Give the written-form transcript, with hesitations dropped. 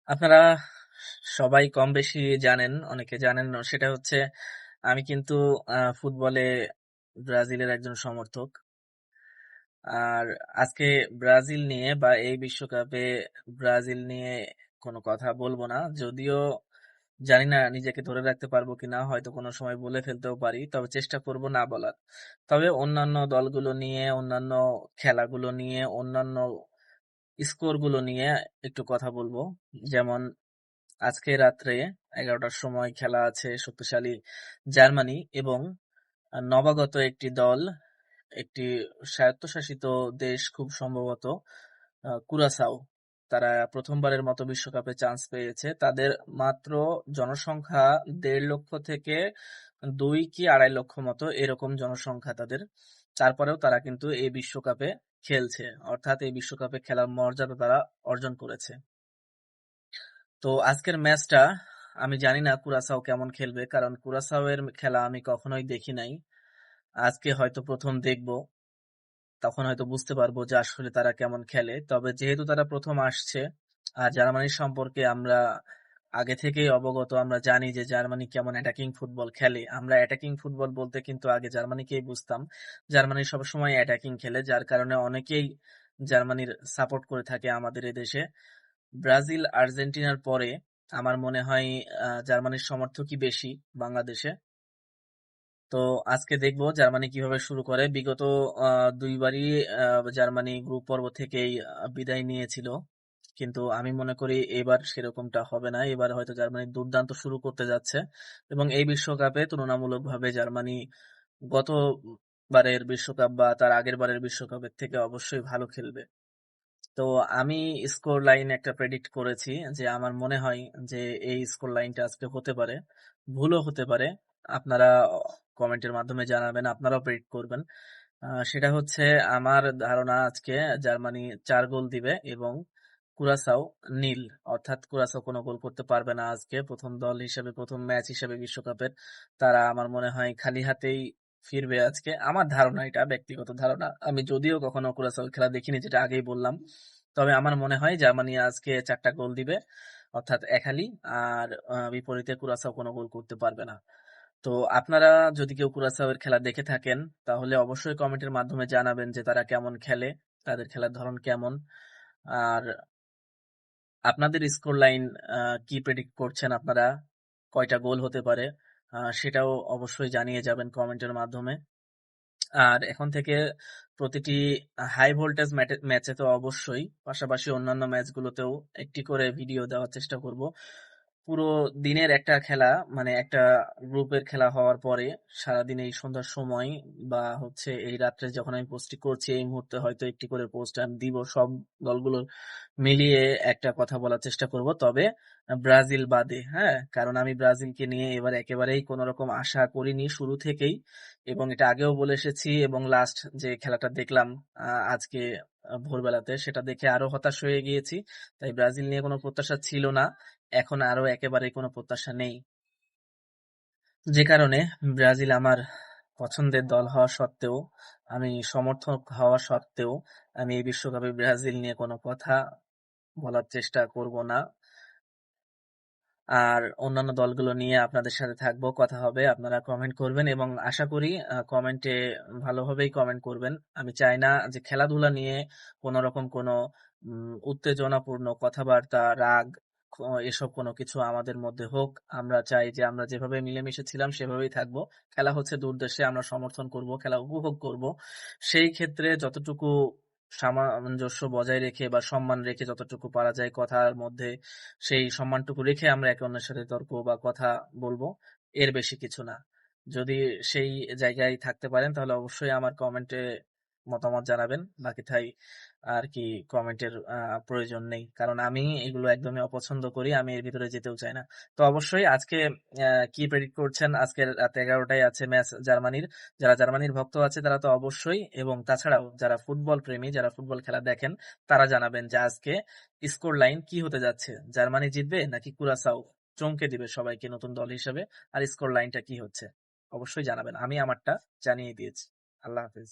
আপনারা সবাই কম বেশি জানেন, অনেকে জানেন না, সেটা হচ্ছে আমি কিন্তু ফুটবলে ব্রাজিলের একজন সমর্থক। আর আজকে ব্রাজিল নিয়ে বা এই বিশ্বকাপে ব্রাজিল নিয়ে কোনো কথা বলবো না, যদিও জানি না নিজেকে ধরে রাখতে পারবো কিনা, হয়তো কোনো সময় বলে ফেলতেও পারি, তবে চেষ্টা করব না বলার। তবে অন্যান্য দলগুলো নিয়ে, অন্যান্য খেলাগুলো নিয়ে, অন্যান্য স্কোর গুলো নিয়ে একটু কথা বলবো। যেমন আজকে রাত্রে 11টার সময় খেলা আছে শক্তিশালী জার্মানি এবং নবাগত একটি দল, একটি স্বায়ত্তশাসিত দেশ, খুব সম্ভবত কুরাসাও। তারা প্রথমবারের মতো বিশ্বকাপে চান্স পেয়েছে। তাদের মাত্র জনসংখ্যা 1.5 লক্ষ থেকে 2 কি 2.5 লক্ষ মতো, এরকম জনসংখ্যা তাদের। তারপরেও তারা কিন্তু এই বিশ্বকাপে খেলছে, অর্থাৎ এই বিশ্বকাপে খেলার মর্যাদা তারা অর্জন করেছে। তো আজকের ম্যাচটা আমি জানি না কুরাসাও কেমন খেলবে, কারণ কুরাসাও এর খেলা আমি কখনোই দেখি নাই। আজকে হয়তো প্রথম দেখব, তখন হয়তো বুঝতে পারবো যে আসলে তারা কেমন খেলে। তবে যেহেতু তারা প্রথম আসছে, আর জার্মানির সম্পর্কে আমরা আগে থেকেই অবগত, আমরা জানি যে জার্মানি কেমন অ্যাটাকিং ফুটবল খেলে। আমরা অ্যাটাকিং ফুটবল বলতে কিন্তু আগে জার্মানিকেই বুঝতাম। জার্মানি সবসময় অ্যাটাকিং খেলে, যার কারণে অনেকেই জার্মানির সাপোর্ট করে থাকে আমাদের এদেশে। ব্রাজিল আর্জেন্টিনার পরে আমার মনে হয় জার্মানির সমর্থকই বেশি বাংলাদেশে। তো আজকে দেখবো জার্মানি কিভাবে শুরু করে। বিগত দুইবারই জার্মানি গ্রুপ পর্ব থেকেই বিদায় নিয়েছিল, কিন্তু আমি মনে করি এবার সেরকমটা হবে না। এবার হয়তো জার্মানি দুর্দান্ত শুরু করতে যাচ্ছে এবং এই বিশ্বকাপে তুলনামূলকভাবে জার্মানি গতবারের বিশ্বকাপ বা তার আগের বারের বিশ্বকাপের থেকে অবশ্যই ভালো খেলবে। তো আমি স্কোর লাইন একটা প্রেডিক্ট করেছি, যে আমার মনে হয় যে এই স্কোর লাইনটা আজকে হতে পারে, ভুলও হতে পারে। আপনারা কমেন্টের মাধ্যমে জানাবেন, আপনারাও প্রেডিক্ট করবেন। সেটা হচ্ছে আমার ধারণা আজকে জার্মানি 4 গোল দিবে এবং কুরাসাও নীল, অর্থাৎ কুরাসাও কোনো গোল করতে পারবে না আজকে। প্রথম দল হিসেবে, প্রথম ম্যাচ হিসেবে বিশ্বকাপের, তারা আমার মনে হয় খালি হাতেই ফিরবে আজকে। আমার ধারণা, এটা ব্যক্তিগত ধারণা, আমি যদিও কখনো কুরাসাও খেলা দেখিনি, যেটা আগেই বললাম। তবে আমার মনে হয় জার্মানি আজকে 4টা গোল দিবে, অর্থাৎ একালি। আর বিপরীতে কুরাসাও কোনো গোল করতে পারবে না। তো আপনারা যদি কেউ কুরাসাওয়ের খেলা দেখে থাকেন, তাহলে অবশ্যই কমেন্টের মাধ্যমে জানাবেন যে তারা কেমন খেলে, তাদের খেলার ধরন কেমন। আর আপনাদের স্কোর লাইন কি প্রেডিক্ট করছেন আপনারা, কয়টা গোল হতে পারে, সেটাও অবশ্যই জানিয়ে যাবেন কমেন্টের মাধ্যমে। আর এখন থেকে প্রতিটি হাই ভোল্টেজ ম্যাচে তো অবশ্যই, পাশাপাশি অন্যান্য ম্যাচগুলোতেও একটি করে ভিডিও দেওয়ার চেষ্টা করব। পুরো দিনের একটা খেলা, মানে একটা গ্রুপের খেলা হওয়ার পরে সারাদিন এই সন্ধ্যার সময় বা হচ্ছে এই রাত্রে যখন আমি পোস্টটি করছি, এই মুহূর্তে হয়তো একটি করে পোস্ট আমি দিব সব দলগুলোর মিলিয়ে, একটা কথা বলার চেষ্টা করব। তবে ব্রাজিল বাদে, হ্যাঁ, কারণ আমি ব্রাজিলকে নিয়ে এবার একেবারেই কোনো রকম আশা করিনি শুরু থেকেই, এবং এটা আগেও বলে এসেছি। এবং লাস্ট যে খেলাটা দেখলাম আজকে ভোরবেলাতে, সেটা দেখে আরো হতাশ হয়ে গিয়েছি। তাই ব্রাজিল নিয়ে কোনো প্রত্যাশা ছিল না, এখন আরো একেবারে কোনো প্রত্যাশা নেই। যে কারণে ব্রাজিল আমার পছন্দের দল হওয়া সত্ত্বেও, আমি সমর্থক হওয়া সত্ত্বেও, আমি এই বিশ্বকাপে ব্রাজিল নিয়ে কোনো কথা বলার চেষ্টা করব না। আর অন্যান্য দলগুলো নিয়ে আপনাদের সাথে থাকবো, কথা হবে, আপনারা কমেন্ট করবেন এবং আশা করি কমেন্টে ভালোভাবেই কমেন্ট করবেন। আমি চাই না যে খেলাধুলা নিয়ে কোনো রকম কোনো উত্তেজনাপূর্ণ কথাবার্তা, রাগ, এসব কোনো কিছু আমাদের মধ্যে হোক। আমরা চাই যে আমরা যেভাবে মিলেমিশে ছিলাম সেভাবেই থাকবো। খেলা হচ্ছে দূর দেশে, আমরা সমর্থন করব, খেলা উপভোগ করব। সেই ক্ষেত্রে যতটুকু সামঞ্জস্য বজায় রেখে বা সম্মান রেখে যতটুকু পারা যায় কথার মধ্যে, সেই সম্মানটুকু রেখে আমরা একে অন্যের সাথে তর্ক বা কথা বলবো, এর বেশি কিছু না। যদি সেই জায়গায় থাকতে পারেন তাহলে অবশ্যই আমার কমেন্টে মতামত জানাবেন। বাকি আর কি কমেন্টের প্রয়োজন নেই, কারণ আমি এগুলো একদমই অপছন্দ করি, আমি এর ভিতরে যেতেও চাই না। তো অবশ্যই আজকে কি প্রেডিক্ট করছেন, আজকে রাত 11টায় আছে ম্যাচ জার্মানির। যারা জার্মানির ভক্ত আছে তারা তো অবশ্যই, এবং তাছাড়াও যারা ফুটবল প্রেমী, যারা ফুটবল খেলা দেখেন, তারা জানাবেন যে আজকে স্কোর লাইন কি হতে যাচ্ছে, জার্মানি জিতবে নাকি কুরাসাও চমকে দিবে সবাইকে নতুন দল হিসেবে, আর স্কোর লাইনটা কি হচ্ছে অবশ্যই জানাবেন। আমি আমারটা জানিয়ে দিয়েছি। আল্লাহ হাফেজ।